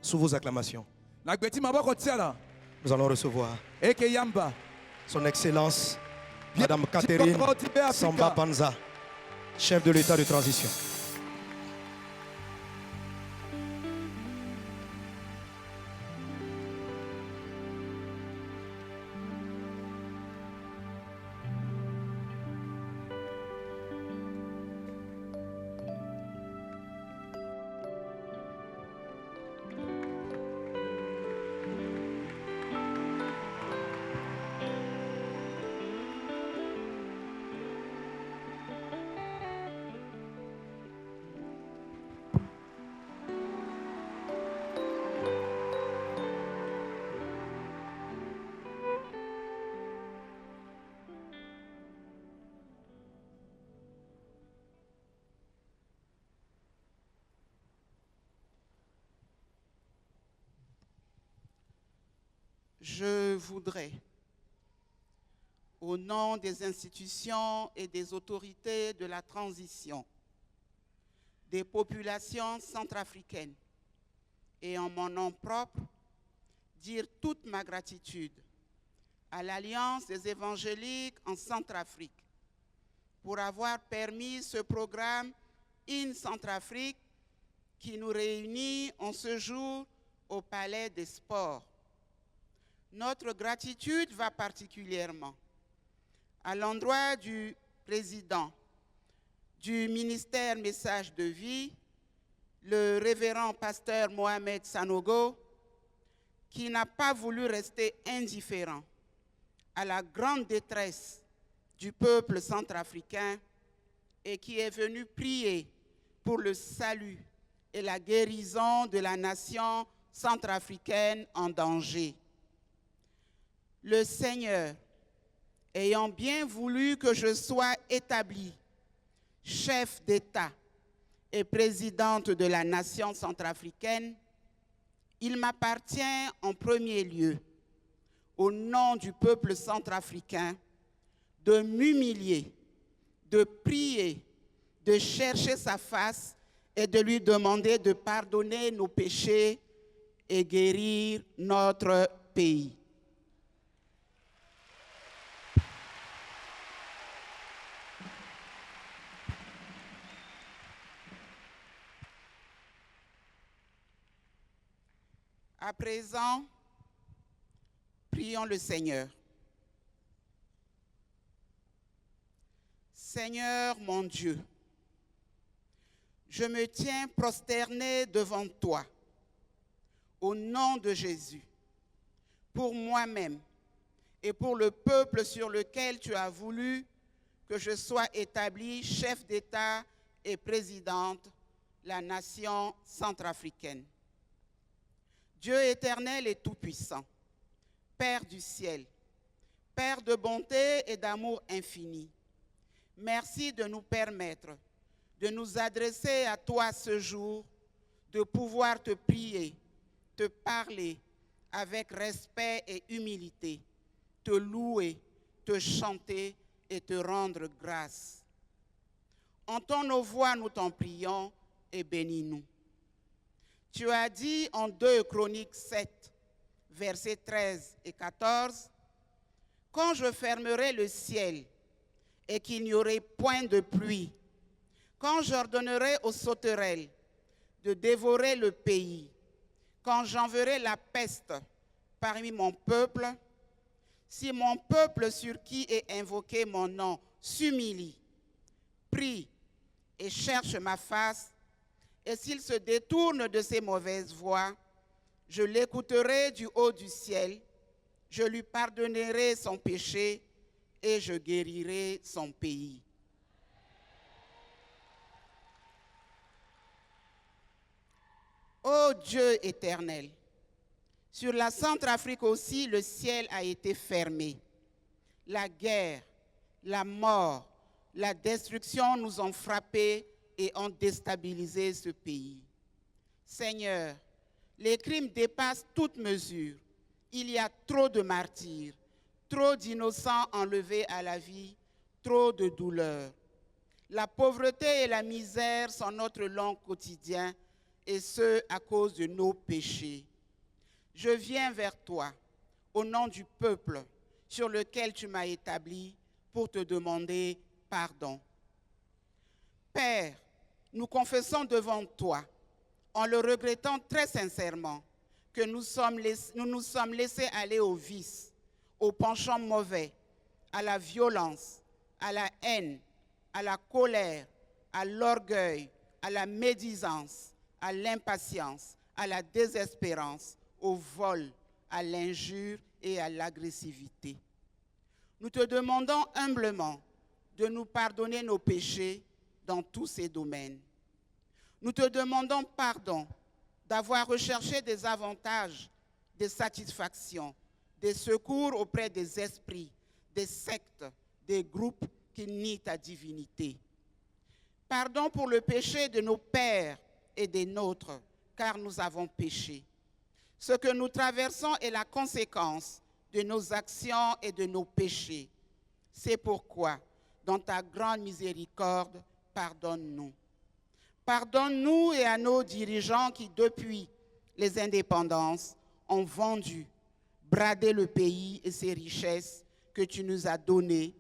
Sous vos acclamations, Nagbeti maboko tiala. nous allons recevoir Eke yamba. Son Excellence, Madame Catherine Samba Panza, chef de l'État de transition. Je voudrais, au nom des institutions et des autorités de la transition, des populations centrafricaines et en mon nom propre, dire toute ma gratitude à l'Alliance des évangéliques en Centrafrique pour avoir permis ce programme In Centrafrique qui nous réunit en ce jour au Palais des Sports. Notre gratitude va particulièrement à l'endroit du président du ministère Message de Vie, le révérend pasteur Mohamed Sanogo, qui n'a pas voulu rester indifférent à la grande détresse du peuple centrafricain et qui est venu prier pour le salut et la guérison de la nation centrafricaine en danger. Le Seigneur, ayant bien voulu que je sois établie chef d'État et présidente de la nation centrafricaine, il m'appartient en premier lieu, au nom du peuple centrafricain, de m'humilier, de prier, de chercher sa face et de lui demander de pardonner nos péchés et guérir notre pays. À présent, prions le Seigneur. Seigneur mon Dieu, je me tiens prosterné devant toi, au nom de Jésus, pour moi-même et pour le peuple sur lequel tu as voulu que je sois établie chef d'État et présidente de la nation centrafricaine. Dieu éternel et tout-puissant, Père du ciel, Père de bonté et d'amour infini, merci de nous permettre de nous adresser à toi ce jour, de pouvoir te prier, te parler avec respect et humilité, te louer, te chanter et te rendre grâce. Entends nos voix, nous t'en prions et bénis-nous. Tu as dit en 2 Chroniques 7, versets 13 et 14, « Quand je fermerai le ciel et qu'il n'y aurait point de pluie, quand j'ordonnerai aux sauterelles de dévorer le pays, quand j'enverrai la peste parmi mon peuple, si mon peuple sur qui est invoqué mon nom s'humilie, prie et cherche ma face, et s'il se détourne de ses mauvaises voies, je l'écouterai du haut du ciel, je lui pardonnerai son péché et je guérirai son pays. » Ô Dieu éternel, sur la Centrafrique aussi, le ciel a été fermé. La guerre, la mort, la destruction nous ont frappés et ont déstabilisé ce pays. Seigneur, les crimes dépassent toute mesure. Il y a trop de martyrs, trop d'innocents enlevés à la vie, trop de douleurs. La pauvreté et la misère sont notre lot quotidien et ce à cause de nos péchés. Je viens vers toi au nom du peuple sur lequel tu m'as établi pour te demander pardon. Père, nous confessons devant toi, en le regrettant très sincèrement, que nous nous sommes laissés aller au vice, au penchant mauvais, à la violence, à la haine, à la colère, à l'orgueil, à la médisance, à l'impatience, à la désespérance, au vol, à l'injure et à l'agressivité. Nous te demandons humblement de nous pardonner nos péchés dans tous ces domaines. Nous te demandons pardon d'avoir recherché des avantages, des satisfactions, des secours auprès des esprits, des sectes, des groupes qui nient ta divinité. Pardon pour le péché de nos pères et des nôtres, car nous avons péché. Ce que nous traversons est la conséquence de nos actions et de nos péchés. C'est pourquoi, dans ta grande miséricorde, pardonne-nous. Pardonne-nous et à nos dirigeants qui, depuis les indépendances, ont vendu, bradé le pays et ses richesses que tu nous as données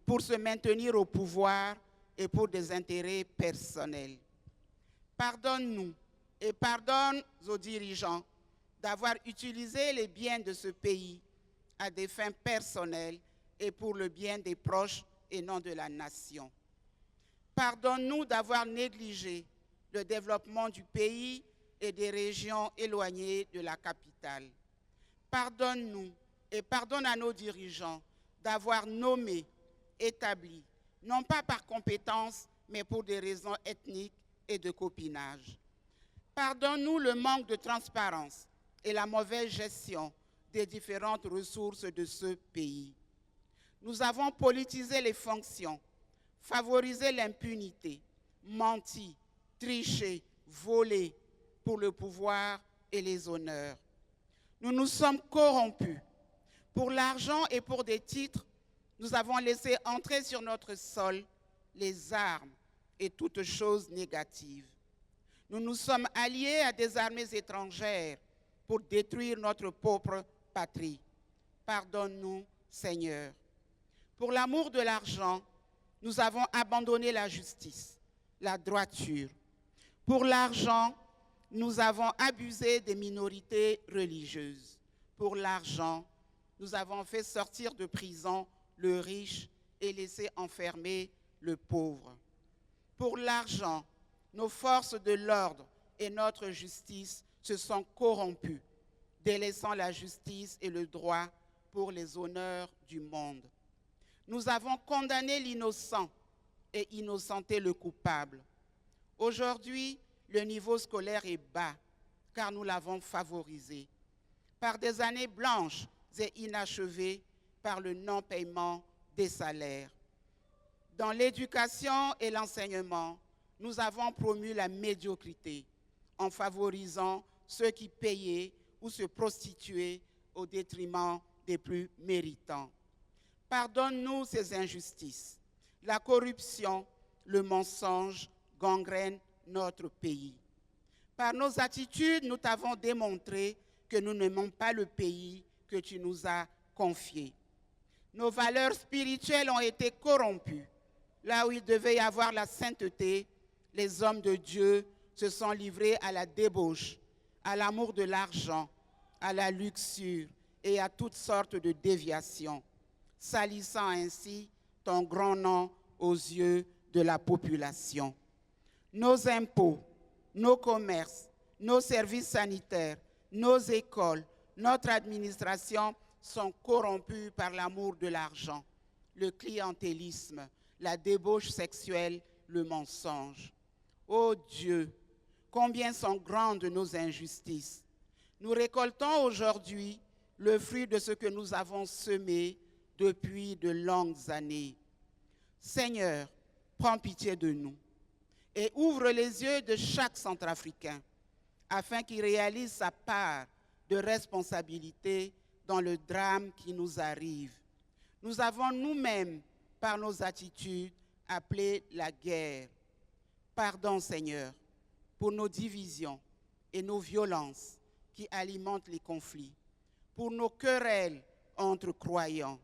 pour se maintenir au pouvoir et pour des intérêts personnels. Pardonne-nous et pardonne aux dirigeants d'avoir utilisé les biens de ce pays à des fins personnelles et pour le bien des proches et non de la nation. Pardonne-nous d'avoir négligé le développement du pays et des régions éloignées de la capitale. Pardonne-nous et pardonne à nos dirigeants d'avoir nommé, établi, non pas par compétence, mais pour des raisons ethniques et de copinage. Pardonne-nous le manque de transparence et la mauvaise gestion des différentes ressources de ce pays. Nous avons politisé les fonctions, favorisé l'impunité, menti, triché, volé pour le pouvoir et les honneurs. Nous nous sommes corrompus. Pour l'argent et pour des titres, nous avons laissé entrer sur notre sol les armes et toutes choses négatives. Nous nous sommes alliés à des armées étrangères pour détruire notre propre patrie. Pardonne-nous, Seigneur. Pour l'amour de l'argent, nous avons abandonné la justice, la droiture. Pour l'argent, nous avons abusé des minorités religieuses. Pour l'argent, nous avons fait sortir de prison le riche et laissé enfermer le pauvre. Pour l'argent, nos forces de l'ordre et notre justice se sont corrompues, délaissant la justice et le droit pour les honneurs du monde. Nous avons condamné l'innocent et innocenté le coupable. Aujourd'hui, le niveau scolaire est bas, car nous l'avons favorisé par des années blanches et inachevées par le non-paiement des salaires. Dans l'éducation et l'enseignement, nous avons promu la médiocrité en favorisant ceux qui payaient ou se prostituaient au détriment des plus méritants. Pardonne-nous ces injustices. La corruption, le mensonge gangrènent notre pays. Par nos attitudes, nous t'avons démontré que nous n'aimons pas le pays que tu nous as confié. Nos valeurs spirituelles ont été corrompues. Là où il devait y avoir la sainteté, les hommes de Dieu se sont livrés à la débauche, à l'amour de l'argent, à la luxure et à toutes sortes de déviations, salissant ainsi ton grand nom aux yeux de la population. Nos impôts, nos commerces, nos services sanitaires, nos écoles, notre administration sont corrompus par l'amour de l'argent, le clientélisme, la débauche sexuelle, le mensonge. Ô Dieu, combien sont grandes nos injustices. Nous récoltons aujourd'hui le fruit de ce que nous avons semé depuis de longues années. Seigneur, prends pitié de nous et ouvre les yeux de chaque Centrafricain afin qu'il réalise sa part de responsabilité dans le drame qui nous arrive. Nous avons nous-mêmes, par nos attitudes, appelé la guerre. Pardon, Seigneur, pour nos divisions, et nos violences qui alimentent les conflits, pour nos querelles entre croyants.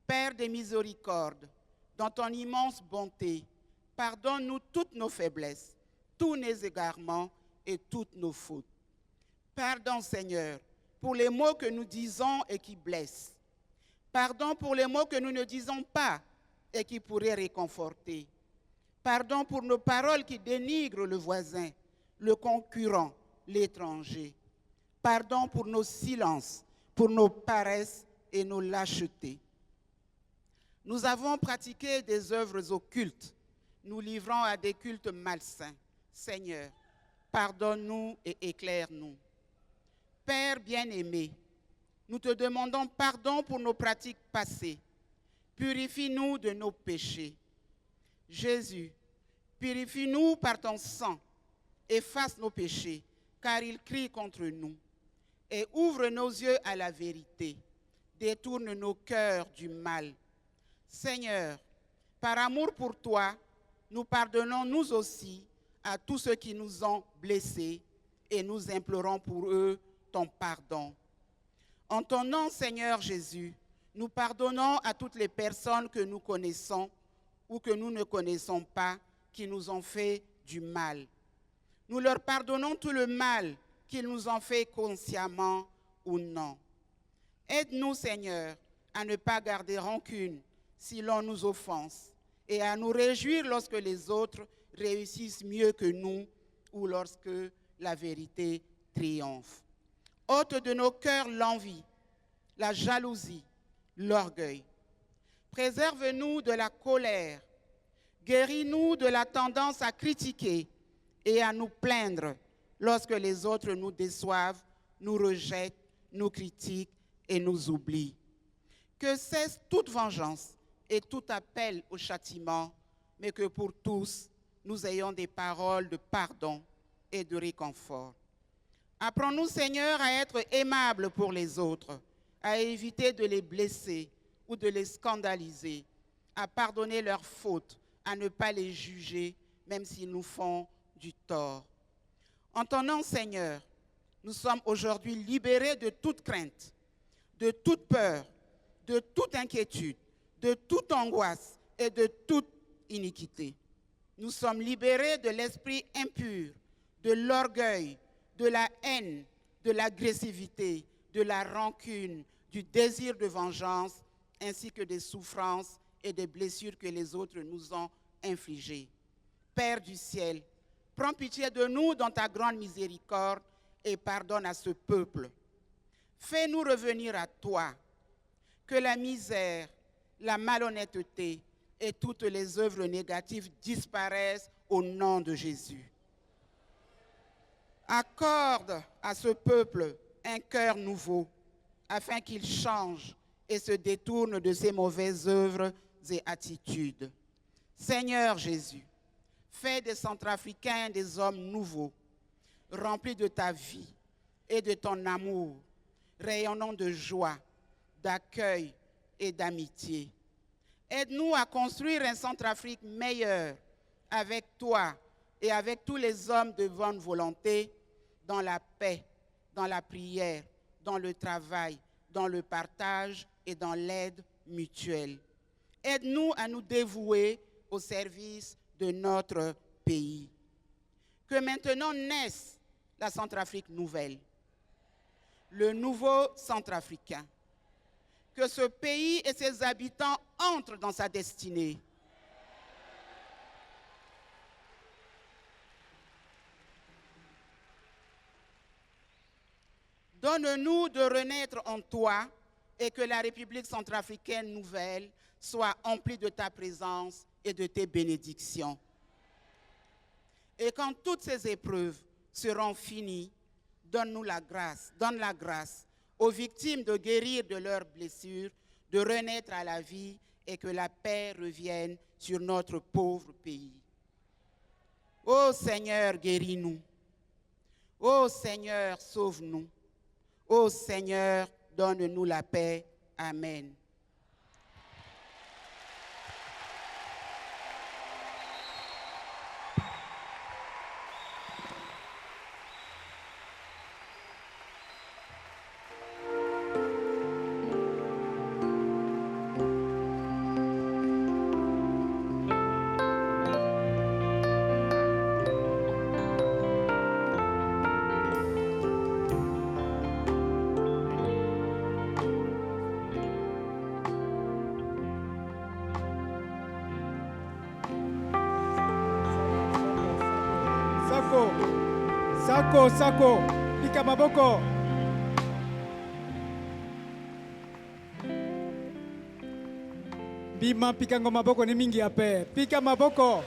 Père des miséricordes, dans ton immense bonté, pardonne-nous toutes nos faiblesses, tous nos égarements et toutes nos fautes. Pardon, Seigneur, pour les mots que nous disons et qui blessent. Pardon pour les mots que nous ne disons pas et qui pourraient réconforter. Pardon pour nos paroles qui dénigrent le voisin, le concurrent, l'étranger. Pardon pour nos silences, pour nos paresses et nos lâchetés. Nous avons pratiqué des œuvres occultes, nous livrant à des cultes malsains. Seigneur, pardonne-nous et éclaire-nous. Père bien-aimé, nous te demandons pardon pour nos pratiques passées. Purifie-nous de nos péchés. Jésus, purifie-nous par ton sang, efface nos péchés, car ils crient contre nous. Et ouvre nos yeux à la vérité. Détourne nos cœurs du mal. Seigneur, par amour pour toi, nous pardonnons nous aussi à tous ceux qui nous ont blessés et nous implorons pour eux ton pardon. En ton nom, Seigneur Jésus, nous pardonnons à toutes les personnes que nous connaissons ou que nous ne connaissons pas qui nous ont fait du mal. Nous leur pardonnons tout le mal qu'ils nous ont fait consciemment ou non. Aide-nous, Seigneur, à ne pas garder rancune si l'on nous offense et à nous réjouir lorsque les autres réussissent mieux que nous ou lorsque la vérité triomphe. Ôte de nos cœurs l'envie, la jalousie, l'orgueil. Préserve-nous de la colère. Guéris-nous de la tendance à critiquer et à nous plaindre lorsque les autres nous déçoivent, nous rejettent, nous critiquent et nous oublient. Que cesse toute vengeance et tout appel au châtiment, mais que pour tous, nous ayons des paroles de pardon et de réconfort. Apprends-nous, Seigneur, à être aimables pour les autres, à éviter de les blesser ou de les scandaliser, à pardonner leurs fautes, à ne pas les juger, même s'ils nous font du tort. En ton nom, Seigneur, nous sommes aujourd'hui libérés de toute crainte, de toute peur, de toute inquiétude, de toute angoisse et de toute iniquité. Nous sommes libérés de l'esprit impur, de l'orgueil, de la haine, de l'agressivité, de la rancune, du désir de vengeance, ainsi que des souffrances et des blessures que les autres nous ont infligées. Père du ciel, prends pitié de nous dans ta grande miséricorde et pardonne à ce peuple. Fais-nous revenir à toi, que la misère, la malhonnêteté et toutes les œuvres négatives disparaissent au nom de Jésus. Accorde à ce peuple un cœur nouveau, afin qu'il change et se détourne de ses mauvaises œuvres et attitudes. Seigneur Jésus, fais des Centrafricains des hommes nouveaux, remplis de ta vie et de ton amour, rayonnant de joie, d'accueil et d'amitié. Aide-nous à construire un Centrafrique meilleur avec toi et avec tous les hommes de bonne volonté, dans la paix, dans la prière, dans le travail, dans le partage et dans l'aide mutuelle. Aide-nous à nous dévouer au service de notre pays. Que maintenant naisse la Centrafrique nouvelle, le nouveau Centrafricain. Que ce pays et ses habitants entrent dans sa destinée. Donne-nous de renaître en toi et que la République centrafricaine nouvelle soit emplie de ta présence et de tes bénédictions. Et quand toutes ces épreuves seront finies, donne la grâce aux victimes de guérir de leurs blessures, de renaître à la vie et que la paix revienne sur notre pauvre pays. Ô Seigneur, guéris-nous. Ô Seigneur, sauve-nous. Ô Seigneur, donne-nous la paix. Amen. maboko. Sako, pika maboko. Bima pika ngo maboko ni mingi ya pe. Pika maboko.